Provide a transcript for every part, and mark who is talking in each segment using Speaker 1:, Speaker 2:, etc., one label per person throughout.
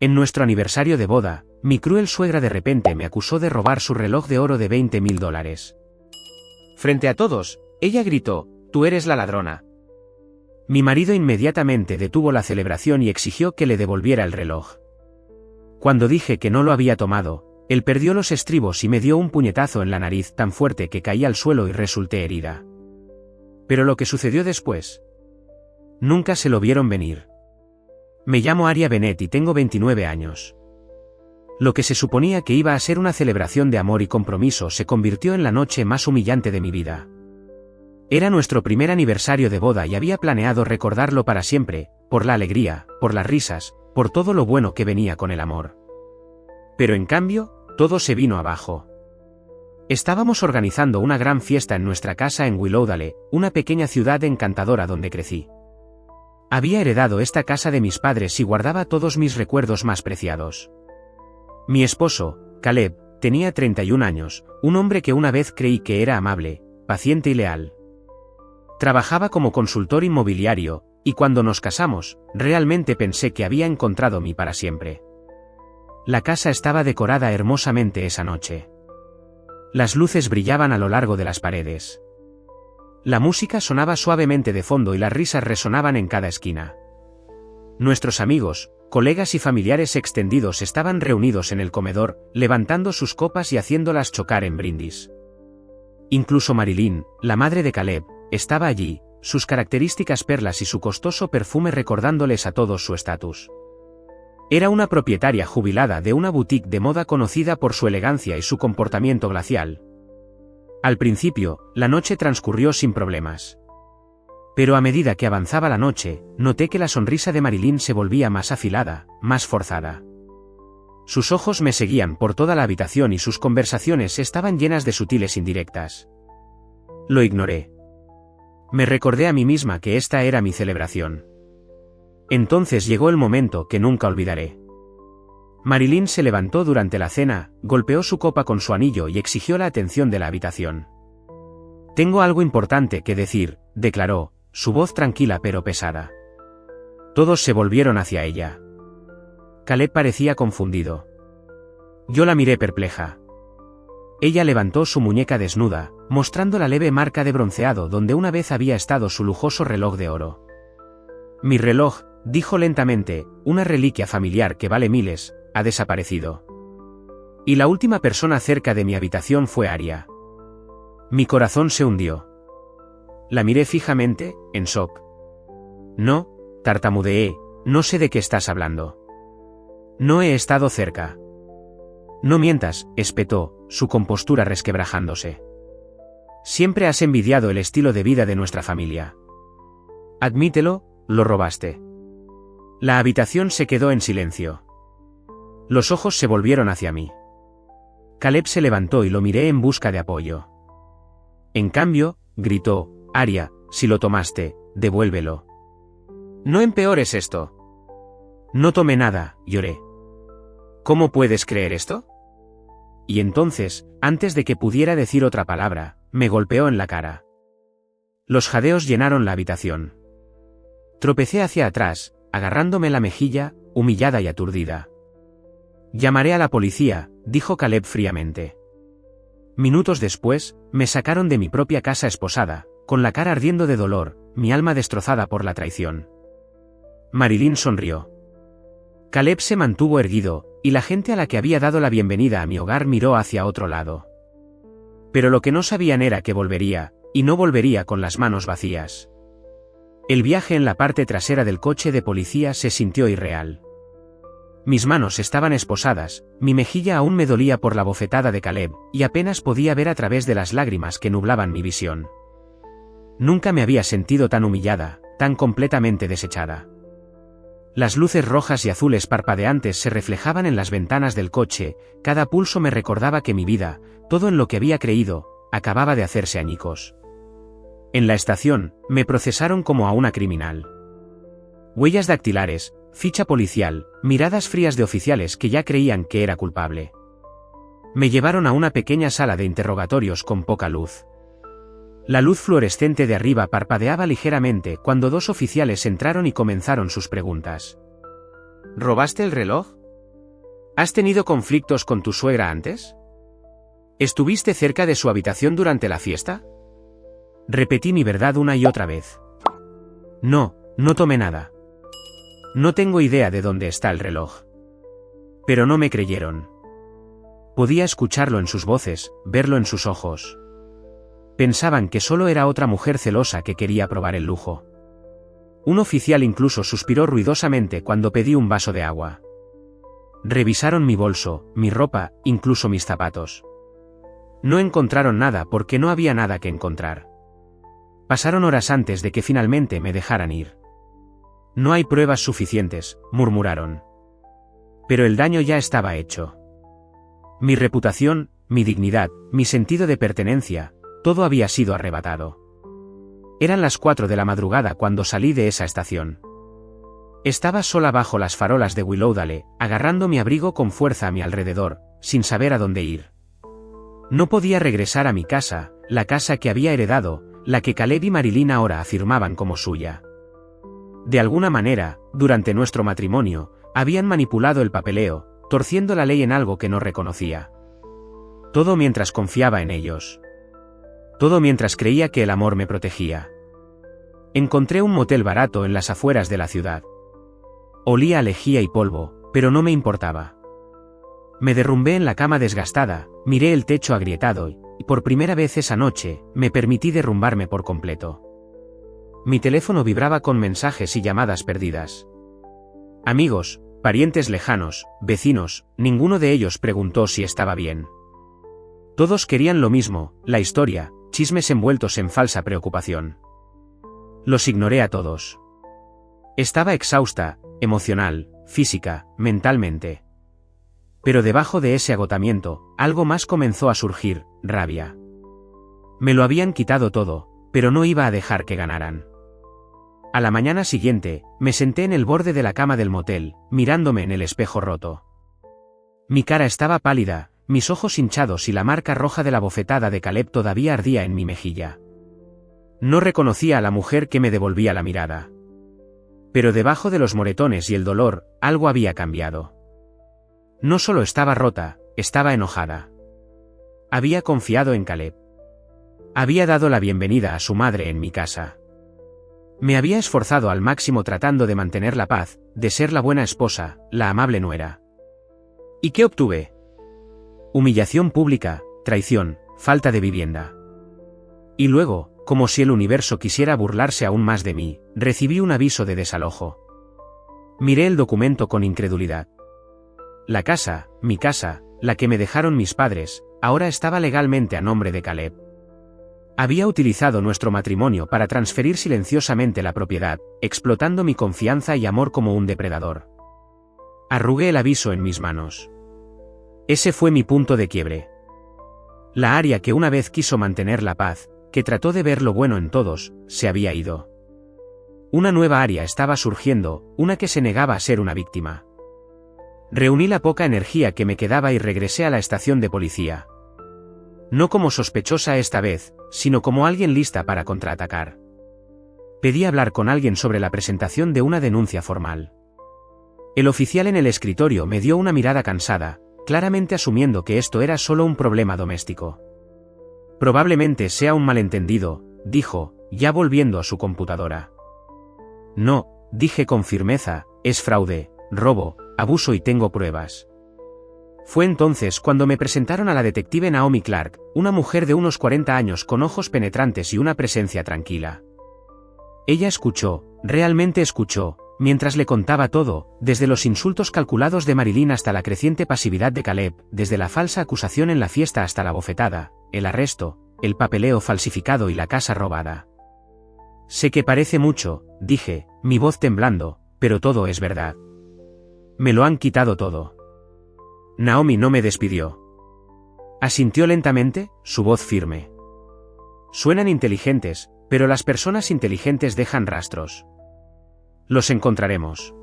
Speaker 1: En nuestro aniversario de boda, mi cruel suegra de repente me acusó de robar su reloj de oro de $20.000. Frente a todos, ella gritó: «Tú eres la ladrona». Mi marido inmediatamente detuvo la celebración y exigió que le devolviera el reloj. Cuando dije que no lo había tomado, él perdió los estribos y me dio un puñetazo en la nariz tan fuerte que caí al suelo y resulté herida. Pero lo que sucedió después, nunca se lo vieron venir. Me llamo Aria Bennett y tengo 29 años. Lo que se suponía que iba a ser una celebración de amor y compromiso se convirtió en la noche más humillante de mi vida. Era nuestro primer aniversario de boda y había planeado recordarlo para siempre, por la alegría, por las risas, por todo lo bueno que venía con el amor. Pero en cambio, todo se vino abajo. Estábamos organizando una gran fiesta en nuestra casa en Willowdale, una pequeña ciudad encantadora donde crecí. Había heredado esta casa de mis padres y guardaba todos mis recuerdos más preciados. Mi esposo, Caleb, tenía 31 años, un hombre que una vez creí que era amable, paciente y leal. Trabajaba como consultor inmobiliario, y cuando nos casamos, realmente pensé que había encontrado mi para siempre. La casa estaba decorada hermosamente esa noche. Las luces brillaban a lo largo de las paredes. La música sonaba suavemente de fondo y las risas resonaban en cada esquina. Nuestros amigos, colegas y familiares extendidos estaban reunidos en el comedor, levantando sus copas y haciéndolas chocar en brindis. Incluso Marilyn, la madre de Caleb, estaba allí, sus características perlas y su costoso perfume recordándoles a todos su estatus. Era una propietaria jubilada de una boutique de moda conocida por su elegancia y su comportamiento glacial. Al principio, la noche transcurrió sin problemas. Pero a medida que avanzaba la noche, noté que la sonrisa de Marilyn se volvía más afilada, más forzada. Sus ojos me seguían por toda la habitación y sus conversaciones estaban llenas de sutiles indirectas. Lo ignoré. Me recordé a mí misma que esta era mi celebración. Entonces llegó el momento que nunca olvidaré. Marilyn se levantó durante la cena, golpeó su copa con su anillo y exigió la atención de la habitación. «Tengo algo importante que decir», declaró, su voz tranquila pero pesada. Todos se volvieron hacia ella. Caleb parecía confundido. Yo la miré perpleja. Ella levantó su muñeca desnuda, mostrando la leve marca de bronceado donde una vez había estado su lujoso reloj de oro. «Mi reloj», dijo lentamente, «una reliquia familiar que vale miles, ha desaparecido. Y la última persona cerca de mi habitación fue Aria». Mi corazón se hundió. La miré fijamente, en shock. «No», tartamudeé, «no sé de qué estás hablando». «No he estado cerca». «No mientas», espetó, su compostura resquebrajándose. «Siempre has envidiado el estilo de vida de nuestra familia. Admítelo, lo robaste». La habitación se quedó en silencio. Los ojos se volvieron hacia mí. Caleb se levantó y lo miré en busca de apoyo. En cambio, gritó, «Aria, si lo tomaste, devuélvelo». «No empeores esto». «No tomé nada», lloré. «¿Cómo puedes creer esto?». Y entonces, antes de que pudiera decir otra palabra, me golpeó en la cara. Los jadeos llenaron la habitación. Tropecé hacia atrás, agarrándome la mejilla, humillada y aturdida. «Llamaré a la policía», dijo Caleb fríamente. Minutos después, me sacaron de mi propia casa esposada, con la cara ardiendo de dolor, mi alma destrozada por la traición. Marilyn sonrió. Caleb se mantuvo erguido, y la gente a la que había dado la bienvenida a mi hogar miró hacia otro lado. Pero lo que no sabían era que volvería, y no volvería con las manos vacías. El viaje en la parte trasera del coche de policía se sintió irreal. Mis manos estaban esposadas, mi mejilla aún me dolía por la bofetada de Caleb, y apenas podía ver a través de las lágrimas que nublaban mi visión. Nunca me había sentido tan humillada, tan completamente desechada. Las luces rojas y azules parpadeantes se reflejaban en las ventanas del coche, cada pulso me recordaba que mi vida, todo en lo que había creído, acababa de hacerse añicos. En la estación, me procesaron como a una criminal. Huellas dactilares, ficha policial, miradas frías de oficiales que ya creían que era culpable. Me llevaron a una pequeña sala de interrogatorios con poca luz. La luz fluorescente de arriba parpadeaba ligeramente cuando dos oficiales entraron y comenzaron sus preguntas. «¿Robaste el reloj?», ¿Has tenido conflictos con tu suegra antes? ¿Estuviste cerca de su habitación durante la fiesta? Repetí mi verdad una y otra vez. No, no tomé nada. No tengo idea de dónde está el reloj. Pero no me creyeron. Podía escucharlo en sus voces, verlo en sus ojos. Pensaban que solo era otra mujer celosa que quería probar el lujo. Un oficial incluso suspiró ruidosamente cuando pedí un vaso de agua. Revisaron mi bolso, mi ropa, incluso mis zapatos. No encontraron nada porque no había nada que encontrar. Pasaron horas antes de que finalmente me dejaran ir. No hay pruebas suficientes, murmuraron. Pero el daño ya estaba hecho. Mi reputación, mi dignidad, mi sentido de pertenencia, todo había sido arrebatado. Eran las 4 de la madrugada cuando salí de esa estación. Estaba sola bajo las farolas de Willowdale, agarrando mi abrigo con fuerza a mi alrededor, sin saber a dónde ir. No podía regresar a mi casa, la casa que había heredado, la que Caleb y Marilyn ahora afirmaban como suya. De alguna manera, durante nuestro matrimonio, habían manipulado el papeleo, torciendo la ley en algo que no reconocía. Todo mientras confiaba en ellos. Todo mientras creía que el amor me protegía. Encontré un motel barato en las afueras de la ciudad. Olía a lejía y polvo, pero no me importaba. Me derrumbé en la cama desgastada, miré el techo agrietado y, por primera vez esa noche, me permití derrumbarme por completo. Mi teléfono vibraba con mensajes y llamadas perdidas. Amigos, parientes lejanos, vecinos, ninguno de ellos preguntó si estaba bien. Todos querían lo mismo, la historia, chismes envueltos en falsa preocupación. Los ignoré a todos. Estaba exhausta, emocional, física, mentalmente. Pero debajo de ese agotamiento, algo más comenzó a surgir, rabia. Me lo habían quitado todo, pero no iba a dejar que ganaran. A la mañana siguiente, me senté en el borde de la cama del motel, mirándome en el espejo roto. Mi cara estaba pálida, mis ojos hinchados y la marca roja de la bofetada de Caleb todavía ardía en mi mejilla. No reconocía a la mujer que me devolvía la mirada. Pero debajo de los moretones y el dolor, algo había cambiado. No solo estaba rota, estaba enojada. Había confiado en Caleb. Había dado la bienvenida a su madre en mi casa. Me había esforzado al máximo tratando de mantener la paz, de ser la buena esposa, la amable nuera. ¿Y qué obtuve? Humillación pública, traición, falta de vivienda. Y luego, como si el universo quisiera burlarse aún más de mí, recibí un aviso de desalojo. Miré el documento con incredulidad. La casa, mi casa, la que me dejaron mis padres, ahora estaba legalmente a nombre de Caleb. Había utilizado nuestro matrimonio para transferir silenciosamente la propiedad, explotando mi confianza y amor como un depredador. Arrugué el aviso en mis manos. Ese fue mi punto de quiebre. La Aria que una vez quiso mantener la paz, que trató de ver lo bueno en todos, se había ido. Una nueva Aria estaba surgiendo, una que se negaba a ser una víctima. Reuní la poca energía que me quedaba y regresé a la estación de policía. No como sospechosa esta vez, sino como alguien lista para contraatacar. Pedí hablar con alguien sobre la presentación de una denuncia formal. El oficial en el escritorio me dio una mirada cansada, claramente asumiendo que esto era solo un problema doméstico. Probablemente sea un malentendido, dijo, ya volviendo a su computadora. No, dije con firmeza, es fraude, robo, abuso y tengo pruebas. Fue entonces cuando me presentaron a la detective Naomi Clark, una mujer de unos 40 años con ojos penetrantes y una presencia tranquila. Ella escuchó, realmente escuchó, mientras le contaba todo, desde los insultos calculados de Marilyn hasta la creciente pasividad de Caleb, desde la falsa acusación en la fiesta hasta la bofetada, el arresto, el papeleo falsificado y la casa robada. Sé que parece mucho, dije, mi voz temblando, pero todo es verdad. Me lo han quitado todo. Naomi no me despidió. Asintió lentamente, su voz firme. Suenan inteligentes, pero las personas inteligentes dejan rastros. Los encontraremos.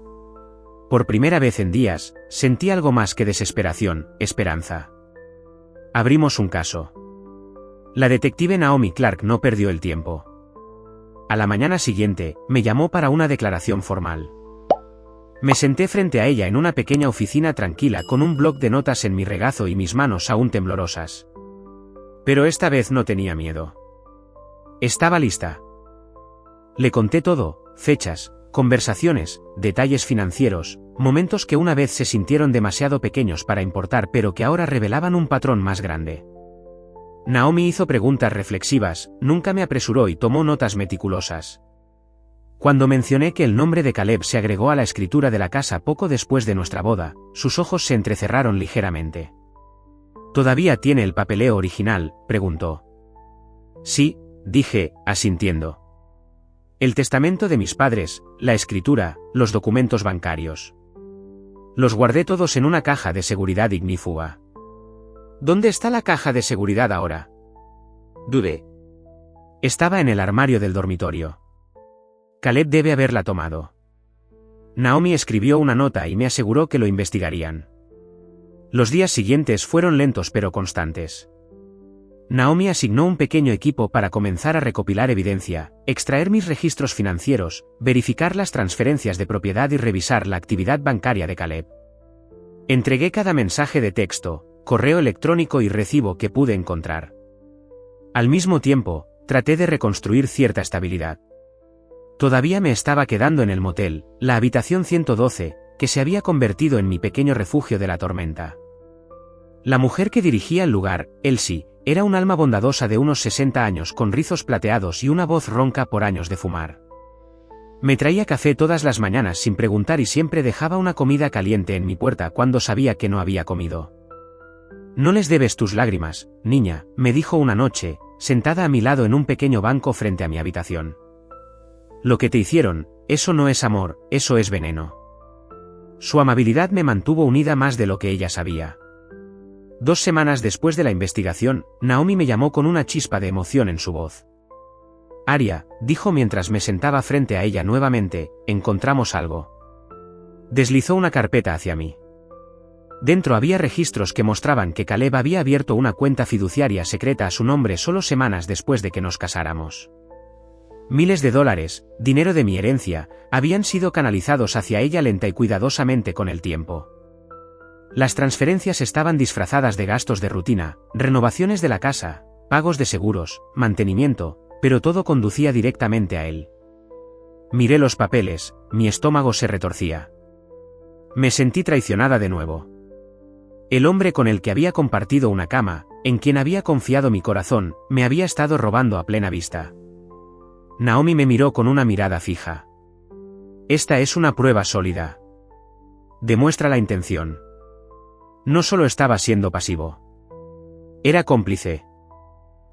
Speaker 1: Por primera vez en días, sentí algo más que desesperación, esperanza. Abrimos un caso. La detective Naomi Clark no perdió el tiempo. A la mañana siguiente, me llamó para una declaración formal. Me senté frente a ella en una pequeña oficina tranquila con un bloc de notas en mi regazo y mis manos aún temblorosas. Pero esta vez no tenía miedo. Estaba lista. Le conté todo, fechas, conversaciones, detalles financieros, momentos que una vez se sintieron demasiado pequeños para importar pero que ahora revelaban un patrón más grande. Naomi hizo preguntas reflexivas, nunca me apresuró y tomó notas meticulosas. Cuando mencioné que el nombre de Caleb se agregó a la escritura de la casa poco después de nuestra boda, sus ojos se entrecerraron ligeramente. ¿Todavía tiene el papeleo original?, preguntó. Sí, dije, asintiendo. El testamento de mis padres, la escritura, los documentos bancarios. Los guardé todos en una caja de seguridad ignífuga. ¿Dónde está la caja de seguridad ahora?, dudé. Estaba en el armario del dormitorio. Caleb debe haberla tomado. Naomi escribió una nota y me aseguró que lo investigarían. Los días siguientes fueron lentos pero constantes. Naomi asignó un pequeño equipo para comenzar a recopilar evidencia, extraer mis registros financieros, verificar las transferencias de propiedad y revisar la actividad bancaria de Caleb. Entregué cada mensaje de texto, correo electrónico y recibo que pude encontrar. Al mismo tiempo, traté de reconstruir cierta estabilidad. Todavía me estaba quedando en el motel, la habitación 112, que se había convertido en mi pequeño refugio de la tormenta. La mujer que dirigía el lugar, Elsie, era un alma bondadosa de unos 60 años con rizos plateados y una voz ronca por años de fumar. Me traía café todas las mañanas sin preguntar y siempre dejaba una comida caliente en mi puerta cuando sabía que no había comido. No les debes tus lágrimas, niña, me dijo una noche, sentada a mi lado en un pequeño banco frente a mi habitación. Lo que te hicieron, eso no es amor, eso es veneno. Su amabilidad me mantuvo unida más de lo que ella sabía. 2 semanas después de la investigación, Naomi me llamó con una chispa de emoción en su voz. Aria, dijo mientras me sentaba frente a ella nuevamente, encontramos algo. Deslizó una carpeta hacia mí. Dentro había registros que mostraban que Caleb había abierto una cuenta fiduciaria secreta a su nombre solo semanas después de que nos casáramos. Miles de dólares, dinero de mi herencia, habían sido canalizados hacia ella lenta y cuidadosamente con el tiempo. Las transferencias estaban disfrazadas de gastos de rutina, renovaciones de la casa, pagos de seguros, mantenimiento, pero todo conducía directamente a él. Miré los papeles, mi estómago se retorcía. Me sentí traicionada de nuevo. El hombre con el que había compartido una cama, en quien había confiado mi corazón, me había estado robando a plena vista. Naomi me miró con una mirada fija. Esta es una prueba sólida. Demuestra la intención. No solo estaba siendo pasivo. Era cómplice.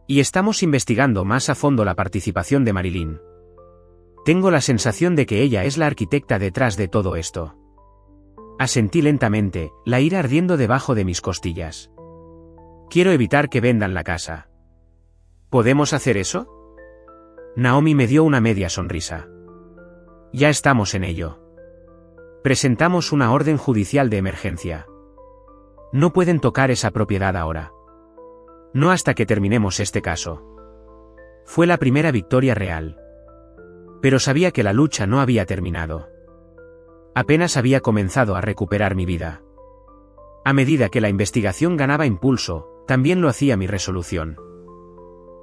Speaker 1: Y estamos investigando más a fondo la participación de Marilyn. Tengo la sensación de que ella es la arquitecta detrás de todo esto. Asentí lentamente, la ira ardiendo debajo de mis costillas. Quiero evitar que vendan la casa. ¿Podemos hacer eso? Naomi me dio una media sonrisa. Ya estamos en ello. Presentamos una orden judicial de emergencia. No pueden tocar esa propiedad ahora. No hasta que terminemos este caso. Fue la primera victoria real. Pero sabía que la lucha no había terminado. Apenas había comenzado a recuperar mi vida. A medida que la investigación ganaba impulso, también lo hacía mi resolución.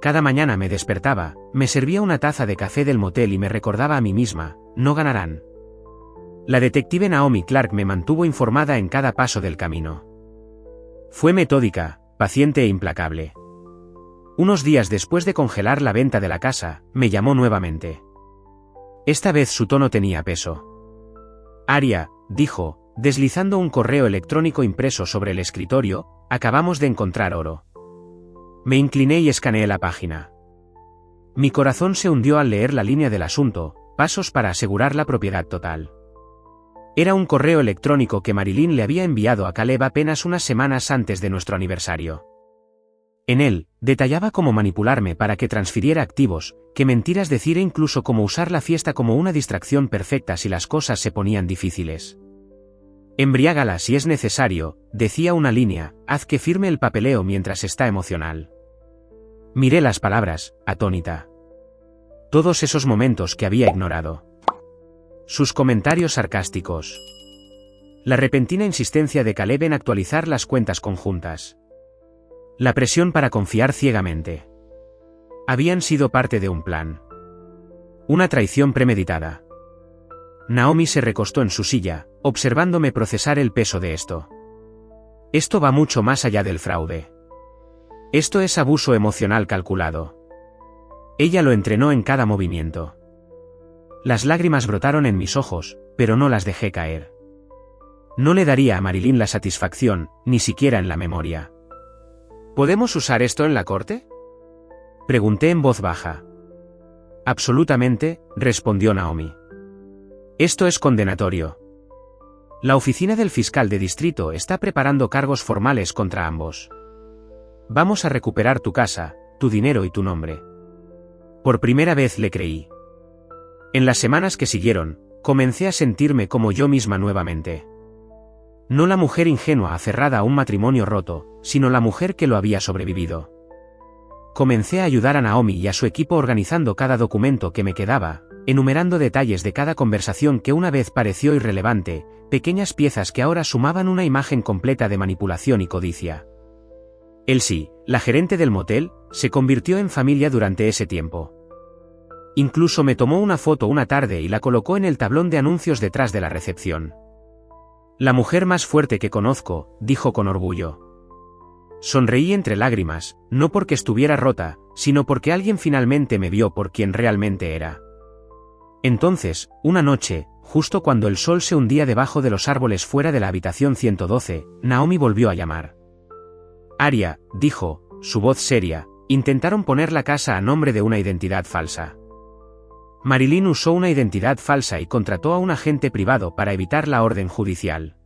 Speaker 1: Cada mañana me despertaba, me servía una taza de café del motel y me recordaba a mí misma, no ganarán. La detective Naomi Clark me mantuvo informada en cada paso del camino. Fue metódica, paciente e implacable. Unos días después de congelar la venta de la casa, me llamó nuevamente. Esta vez su tono tenía peso. Aria, dijo, deslizando un correo electrónico impreso sobre el escritorio, acabamos de encontrar oro. Me incliné y escaneé la página. Mi corazón se hundió al leer la línea del asunto, pasos para asegurar la propiedad total. Era un correo electrónico que Marilyn le había enviado a Caleb apenas unas semanas antes de nuestro aniversario. En él, detallaba cómo manipularme para que transfiriera activos, qué mentiras decir e incluso cómo usar la fiesta como una distracción perfecta si las cosas se ponían difíciles. Embriágala si es necesario, decía una línea, haz que firme el papeleo mientras está emocional. Miré las palabras, atónita. Todos esos momentos que había ignorado. Sus comentarios sarcásticos. La repentina insistencia de Caleb en actualizar las cuentas conjuntas. La presión para confiar ciegamente. Habían sido parte de un plan. Una traición premeditada. Naomi se recostó en su silla, observándome procesar el peso de esto. Esto va mucho más allá del fraude. Esto es abuso emocional calculado. Ella lo entrenó en cada movimiento. Las lágrimas brotaron en mis ojos, pero no las dejé caer. No le daría a Marilyn la satisfacción, ni siquiera en la memoria. ¿Podemos usar esto en la corte?, pregunté en voz baja. Absolutamente, respondió Naomi. Esto es condenatorio. La oficina del fiscal de distrito está preparando cargos formales contra ambos. Vamos a recuperar tu casa, tu dinero y tu nombre. Por primera vez le creí. En las semanas que siguieron, comencé a sentirme como yo misma nuevamente. No la mujer ingenua aferrada a un matrimonio roto, sino la mujer que lo había sobrevivido. Comencé a ayudar a Naomi y a su equipo organizando cada documento que me quedaba, enumerando detalles de cada conversación que una vez pareció irrelevante, pequeñas piezas que ahora sumaban una imagen completa de manipulación y codicia. Elsie, la gerente del motel, se convirtió en familia durante ese tiempo. Incluso me tomó una foto una tarde y la colocó en el tablón de anuncios detrás de la recepción. La mujer más fuerte que conozco, dijo con orgullo. Sonreí entre lágrimas, no porque estuviera rota, sino porque alguien finalmente me vio por quien realmente era. Entonces, una noche, justo cuando el sol se hundía debajo de los árboles fuera de la habitación 112, Naomi volvió a llamar. Aria, dijo, su voz seria, intentaron poner la casa a nombre de una identidad falsa. Marilyn usó una identidad falsa y contrató a un agente privado para evitar la orden judicial.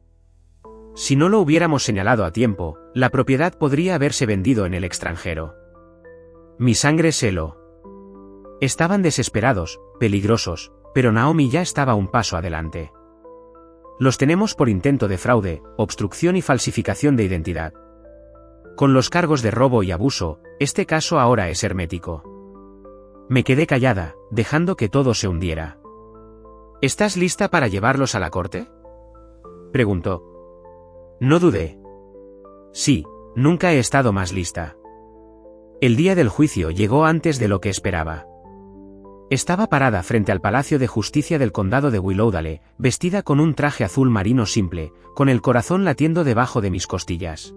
Speaker 1: Si no lo hubiéramos señalado a tiempo, la propiedad podría haberse vendido en el extranjero. Mi sangre se heló. Estaban desesperados, peligrosos, pero Naomi ya estaba un paso adelante. Los tenemos por intento de fraude, obstrucción y falsificación de identidad. Con los cargos de robo y abuso, este caso ahora es hermético. Me quedé callada, dejando que todo se hundiera. ¿Estás lista para llevarlos a la corte?, preguntó. No dudé. Sí, nunca he estado más lista. El día del juicio llegó antes de lo que esperaba. Estaba parada frente al Palacio de Justicia del Condado de Willowdale, vestida con un traje azul marino simple, con el corazón latiendo debajo de mis costillas.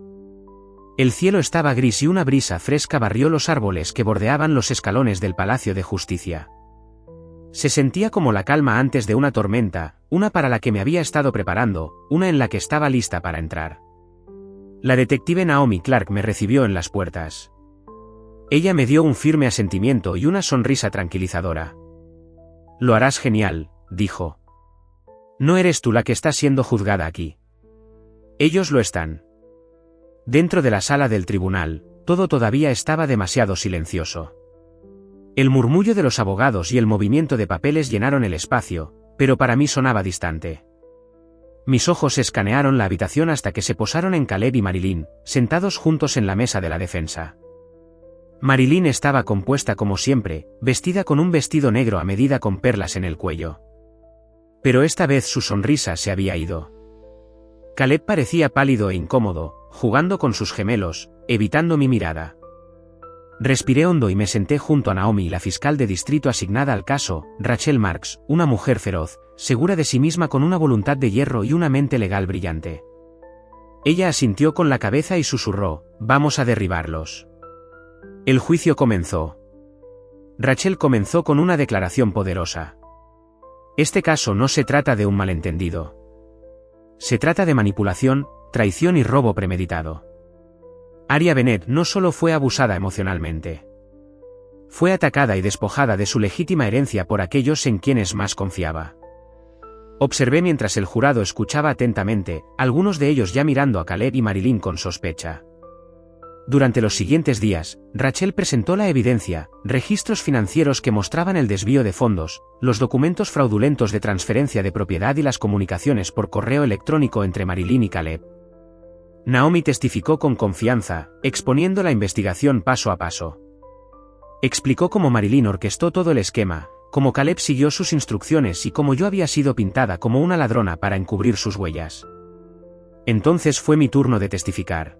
Speaker 1: El cielo estaba gris y una brisa fresca barrió los árboles que bordeaban los escalones del Palacio de Justicia. Se sentía como la calma antes de una tormenta, una para la que me había estado preparando, una en la que estaba lista para entrar. La detective Naomi Clark me recibió en las puertas. Ella me dio un firme asentimiento y una sonrisa tranquilizadora. Lo harás genial, dijo. No eres tú la que está siendo juzgada aquí. Ellos lo están. Dentro de la sala del tribunal, todo todavía estaba demasiado silencioso. El murmullo de los abogados y el movimiento de papeles llenaron el espacio, pero para mí sonaba distante. Mis ojos escanearon la habitación hasta que se posaron en Caleb y Marilyn, sentados juntos en la mesa de la defensa. Marilyn estaba compuesta como siempre, vestida con un vestido negro a medida con perlas en el cuello. Pero esta vez su sonrisa se había ido. Caleb parecía pálido e incómodo, jugando con sus gemelos, evitando mi mirada. Respiré hondo y me senté junto a Naomi, la fiscal de distrito asignada al caso, Rachel Marks, una mujer feroz, segura de sí misma con una voluntad de hierro y una mente legal brillante. Ella asintió con la cabeza y susurró, «Vamos a derribarlos». El juicio comenzó. Rachel comenzó con una declaración poderosa. Este caso no se trata de un malentendido. Se trata de manipulación, traición y robo premeditado. Aria Bennett no solo fue abusada emocionalmente. Fue atacada y despojada de su legítima herencia por aquellos en quienes más confiaba. Observé mientras el jurado escuchaba atentamente, algunos de ellos ya mirando a Caleb y Marilyn con sospecha. Durante los siguientes días, Rachel presentó la evidencia, registros financieros que mostraban el desvío de fondos, los documentos fraudulentos de transferencia de propiedad y las comunicaciones por correo electrónico entre Marilyn y Caleb. Naomi testificó con confianza, exponiendo la investigación paso a paso. Explicó cómo Marilyn orquestó todo el esquema, cómo Caleb siguió sus instrucciones y cómo yo había sido pintada como una ladrona para encubrir sus huellas. Entonces fue mi turno de testificar.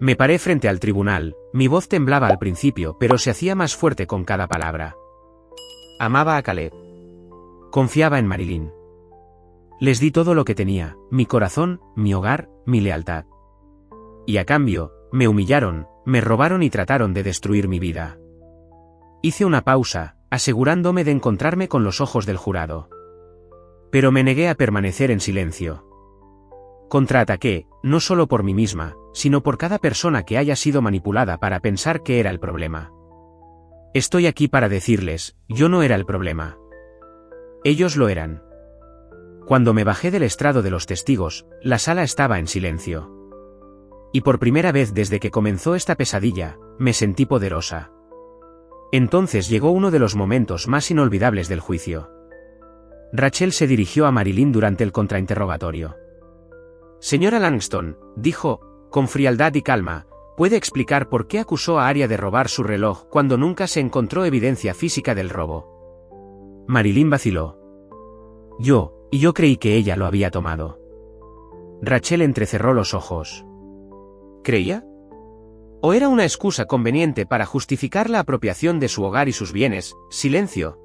Speaker 1: Me paré frente al tribunal, mi voz temblaba al principio, pero se hacía más fuerte con cada palabra. Amaba a Caleb. Confiaba en Marilyn. Les di todo lo que tenía, mi corazón, mi hogar, mi lealtad. Y a cambio, me humillaron, me robaron y trataron de destruir mi vida. Hice una pausa, asegurándome de encontrarme con los ojos del jurado. Pero me negué a permanecer en silencio. Contraataqué, no solo por mí misma, sino por cada persona que haya sido manipulada para pensar que era el problema. Estoy aquí para decirles, yo no era el problema. Ellos lo eran. Cuando me bajé del estrado de los testigos, la sala estaba en silencio. Y por primera vez desde que comenzó esta pesadilla, me sentí poderosa. Entonces llegó uno de los momentos más inolvidables del juicio. Rachel se dirigió a Marilyn durante el contrainterrogatorio. Señora Langston, dijo, con frialdad y calma, ¿puede explicar por qué acusó a Aria de robar su reloj cuando nunca se encontró evidencia física del robo? Marilyn vaciló. Yo creí que ella lo había tomado. Rachel entrecerró los ojos. ¿Creía? ¿O era una excusa conveniente para justificar la apropiación de su hogar y sus bienes? Silencio.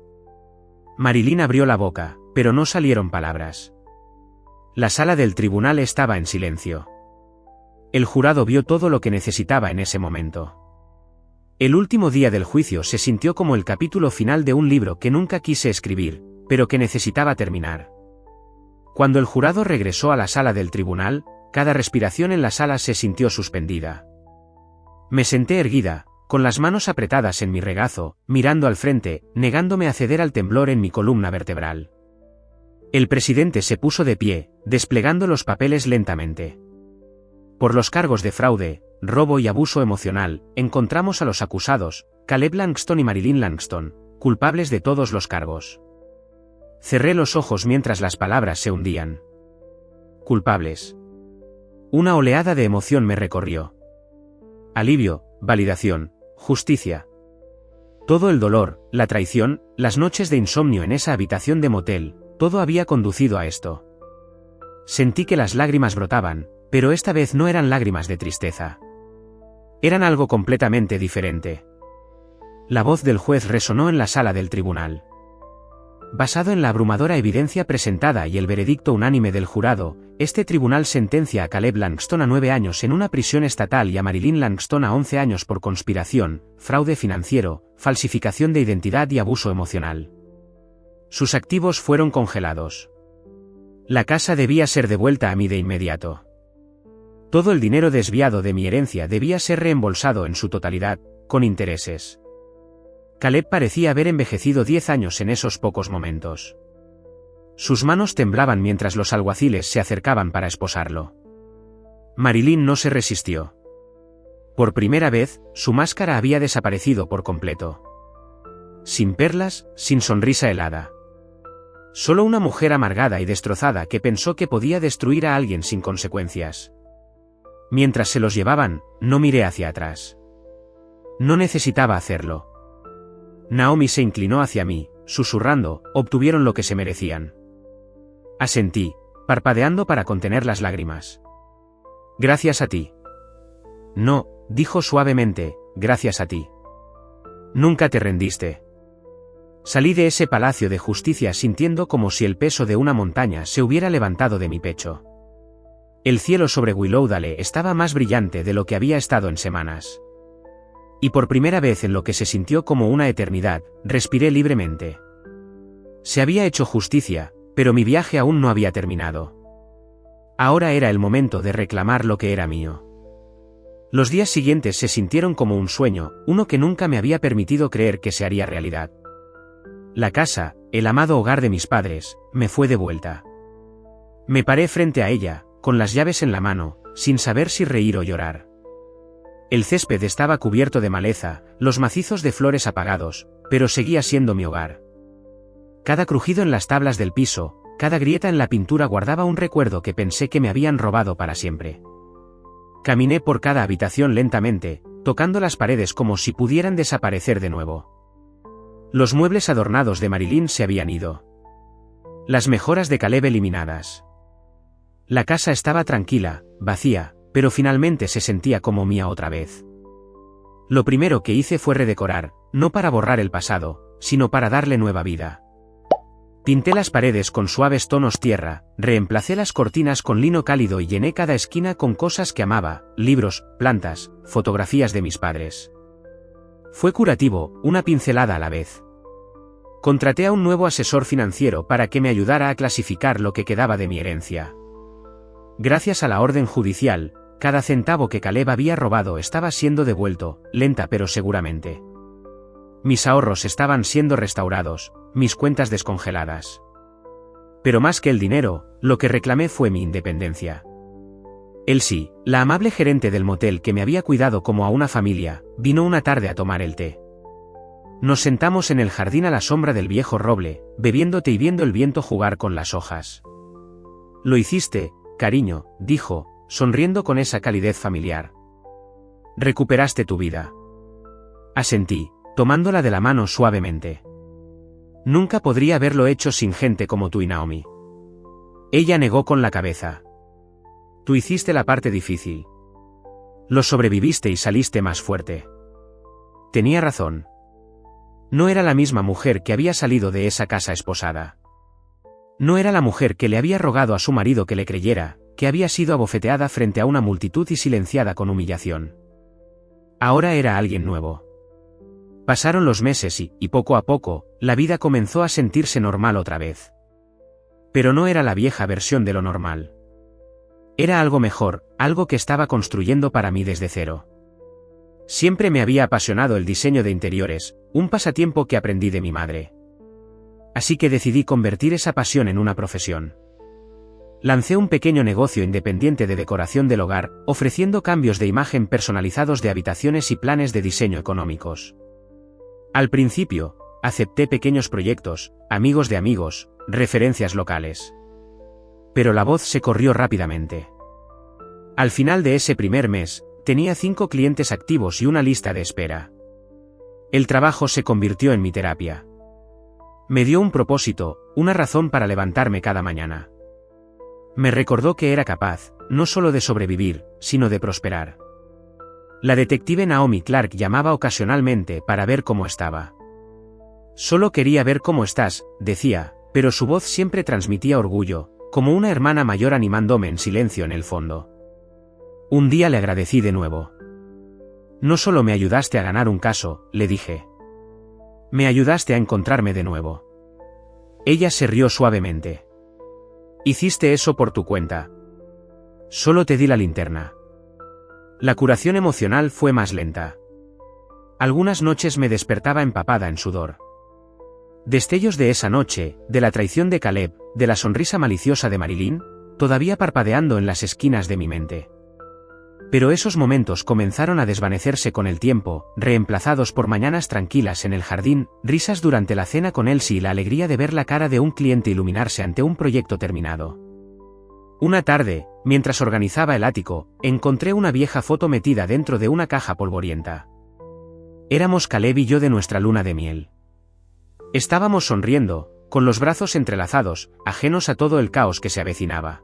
Speaker 1: Marilyn abrió la boca, pero no salieron palabras. La sala del tribunal estaba en silencio. El jurado vio todo lo que necesitaba en ese momento. El último día del juicio se sintió como el capítulo final de un libro que nunca quise escribir, pero que necesitaba terminar. Cuando el jurado regresó a la sala del tribunal, cada respiración en la sala se sintió suspendida. Me senté erguida, con las manos apretadas en mi regazo, mirando al frente, negándome a ceder al temblor en mi columna vertebral. El presidente se puso de pie, desplegando los papeles lentamente. Por los cargos de fraude, robo y abuso emocional, encontramos a los acusados, Caleb Langston y Marilyn Langston, culpables de todos los cargos. Cerré los ojos mientras las palabras se hundían. Culpables. Una oleada de emoción me recorrió. Alivio, validación, justicia. Todo el dolor, la traición, las noches de insomnio en esa habitación de motel, todo había conducido a esto. Sentí que las lágrimas brotaban, pero esta vez no eran lágrimas de tristeza. Eran algo completamente diferente. La voz del juez resonó en la sala del tribunal. Basado en la abrumadora evidencia presentada y el veredicto unánime del jurado, este tribunal sentencia a Caleb Langston a 9 años en una prisión estatal y a Marilyn Langston a 11 años por conspiración, fraude financiero, falsificación de identidad y abuso emocional. Sus activos fueron congelados. La casa debía ser devuelta a mí de inmediato. Todo el dinero desviado de mi herencia debía ser reembolsado en su totalidad, con intereses. Caleb parecía haber envejecido 10 años en esos pocos momentos. Sus manos temblaban mientras los alguaciles se acercaban para esposarlo. Marilyn no se resistió. Por primera vez, su máscara había desaparecido por completo. Sin perlas, sin sonrisa helada. Solo una mujer amargada y destrozada que pensó que podía destruir a alguien sin consecuencias. Mientras se los llevaban, no miré hacia atrás. No necesitaba hacerlo. Naomi se inclinó hacia mí, susurrando, obtuvieron lo que se merecían. Asentí, parpadeando para contener las lágrimas. Gracias a ti. No, dijo suavemente, gracias a ti. Nunca te rendiste. Salí de ese palacio de justicia sintiendo como si el peso de una montaña se hubiera levantado de mi pecho. El cielo sobre Willowdale estaba más brillante de lo que había estado en semanas. Y por primera vez en lo que se sintió como una eternidad, respiré libremente. Se había hecho justicia, pero mi viaje aún no había terminado. Ahora era el momento de reclamar lo que era mío. Los días siguientes se sintieron como un sueño, uno que nunca me había permitido creer que se haría realidad. La casa, el amado hogar de mis padres, me fue devuelta. Me paré frente a ella, con las llaves en la mano, sin saber si reír o llorar. El césped estaba cubierto de maleza, los macizos de flores apagados, pero seguía siendo mi hogar. Cada crujido en las tablas del piso, cada grieta en la pintura guardaba un recuerdo que pensé que me habían robado para siempre. Caminé por cada habitación lentamente, tocando las paredes como si pudieran desaparecer de nuevo. Los muebles adornados de Marilyn se habían ido. Las mejoras de Caleb eliminadas. La casa estaba tranquila, vacía, pero finalmente se sentía como mía otra vez. Lo primero que hice fue redecorar, no para borrar el pasado, sino para darle nueva vida. Pinté las paredes con suaves tonos tierra, reemplacé las cortinas con lino cálido y llené cada esquina con cosas que amaba, libros, plantas, fotografías de mis padres. Fue curativo, una pincelada a la vez. Contraté a un nuevo asesor financiero para que me ayudara a clasificar lo que quedaba de mi herencia. Gracias a la orden judicial, cada centavo que Caleb había robado estaba siendo devuelto, lenta pero seguramente. Mis ahorros estaban siendo restaurados, mis cuentas descongeladas. Pero más que el dinero, lo que reclamé fue mi independencia. Elsie, la amable gerente del motel que me había cuidado como a una familia, vino una tarde a tomar el té. Nos sentamos en el jardín a la sombra del viejo roble, bebiendo té y viendo el viento jugar con las hojas. Lo hiciste, cariño, dijo, sonriendo con esa calidez familiar. Recuperaste tu vida. Asentí, tomándola de la mano suavemente. Nunca podría haberlo hecho sin gente como tú y Naomi. Ella negó con la cabeza. Tú hiciste la parte difícil. Lo sobreviviste y saliste más fuerte. Tenía razón. No era la misma mujer que había salido de esa casa esposada. No era la mujer que le había rogado a su marido que le creyera, que había sido abofeteada frente a una multitud y silenciada con humillación. Ahora era alguien nuevo. Pasaron los meses y poco a poco, la vida comenzó a sentirse normal otra vez. Pero no era la vieja versión de lo normal. Era algo mejor, algo que estaba construyendo para mí desde cero. Siempre me había apasionado el diseño de interiores, un pasatiempo que aprendí de mi madre. Así que decidí convertir esa pasión en una profesión. Lancé un pequeño negocio independiente de decoración del hogar, ofreciendo cambios de imagen personalizados de habitaciones y planes de diseño económicos. Al principio, acepté pequeños proyectos, amigos de amigos, referencias locales. Pero la voz se corrió rápidamente. Al final de ese primer mes, tenía 5 clientes activos y una lista de espera. El trabajo se convirtió en mi terapia. Me dio un propósito, una razón para levantarme cada mañana. Me recordó que era capaz, no solo de sobrevivir, sino de prosperar. La detective Naomi Clark llamaba ocasionalmente para ver cómo estaba. Solo quería ver cómo estás, decía, pero su voz siempre transmitía orgullo, como una hermana mayor animándome en silencio en el fondo. Un día le agradecí de nuevo. No solo me ayudaste a ganar un caso, le dije. Me ayudaste a encontrarme de nuevo. Ella se rió suavemente. Hiciste eso por tu cuenta. Solo te di la linterna. La curación emocional fue más lenta. Algunas noches me despertaba empapada en sudor. Destellos de esa noche, de la traición de Caleb, de la sonrisa maliciosa de Marilyn, todavía parpadeando en las esquinas de mi mente. Pero esos momentos comenzaron a desvanecerse con el tiempo, reemplazados por mañanas tranquilas en el jardín, risas durante la cena con Elsie y la alegría de ver la cara de un cliente iluminarse ante un proyecto terminado. Una tarde, mientras organizaba el ático, encontré una vieja foto metida dentro de una caja polvorienta. Éramos Caleb y yo de nuestra luna de miel. Estábamos sonriendo, con los brazos entrelazados, ajenos a todo el caos que se avecinaba.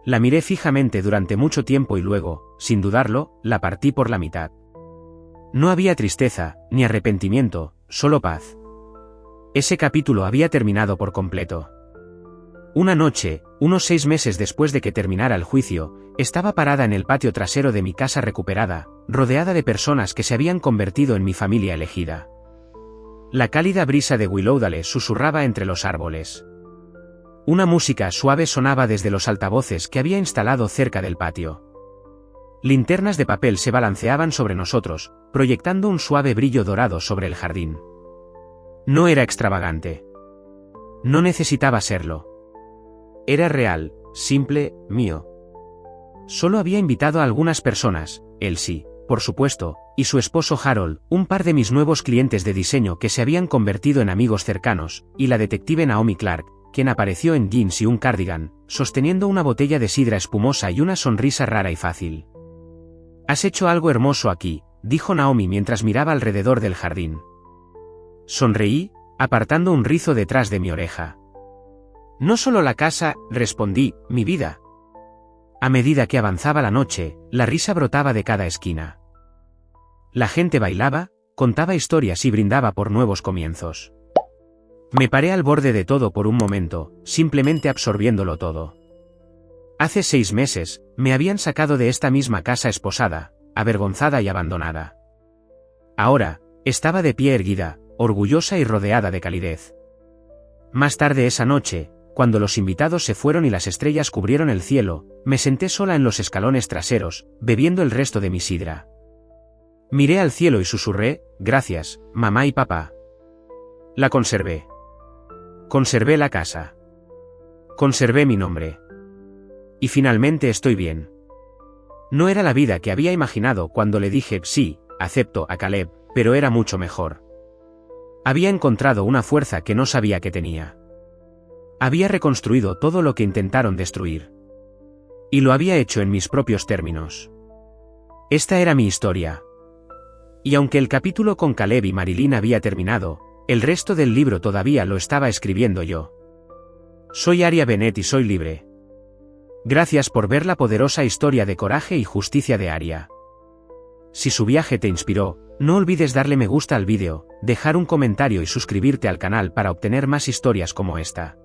Speaker 1: La miré fijamente durante mucho tiempo y luego, sin dudarlo, la partí por la mitad. No había tristeza, ni arrepentimiento, solo paz. Ese capítulo había terminado por completo. Una noche, unos 6 meses después de que terminara el juicio, estaba parada en el patio trasero de mi casa recuperada, rodeada de personas que se habían convertido en mi familia elegida. La cálida brisa de Willowdale susurraba entre los árboles. Una música suave sonaba desde los altavoces que había instalado cerca del patio. Linternas de papel se balanceaban sobre nosotros, proyectando un suave brillo dorado sobre el jardín. No era extravagante. No necesitaba serlo. Era real, simple, mío. Solo había invitado a algunas personas, Elsie, por supuesto, y su esposo Harold, un par de mis nuevos clientes de diseño que se habían convertido en amigos cercanos, y la detective Naomi Clark, quien apareció en jeans y un cardigan, sosteniendo una botella de sidra espumosa y una sonrisa rara y fácil. «Has hecho algo hermoso aquí», dijo Naomi mientras miraba alrededor del jardín. Sonreí, apartando un rizo detrás de mi oreja. «No solo la casa», respondí, «mi vida. A medida que avanzaba la noche, la risa brotaba de cada esquina. La gente bailaba, contaba historias y brindaba por nuevos comienzos. Me paré al borde de todo por un momento, simplemente absorbiéndolo todo. Hace 6 meses, me habían sacado de esta misma casa esposada, avergonzada y abandonada. Ahora, estaba de pie erguida, orgullosa y rodeada de calidez. Más tarde esa noche, cuando los invitados se fueron y las estrellas cubrieron el cielo, me senté sola en los escalones traseros, bebiendo el resto de mi sidra. Miré al cielo y susurré, gracias, mamá y papá. La conservé. Conservé la casa. Conservé mi nombre. Y finalmente estoy bien. No era la vida que había imaginado cuando le dije sí, acepto a Caleb, pero era mucho mejor. Había encontrado una fuerza que no sabía que tenía. Había reconstruido todo lo que intentaron destruir. Y lo había hecho en mis propios términos. Esta era mi historia. Y aunque el capítulo con Caleb y Marilyn había terminado, el resto del libro todavía lo estaba escribiendo yo. Soy Aria Bennett y soy libre. Gracias por ver la poderosa historia de coraje y justicia de Aria. Si su viaje te inspiró, no olvides darle me gusta al vídeo, dejar un comentario y suscribirte al canal para obtener más historias como esta.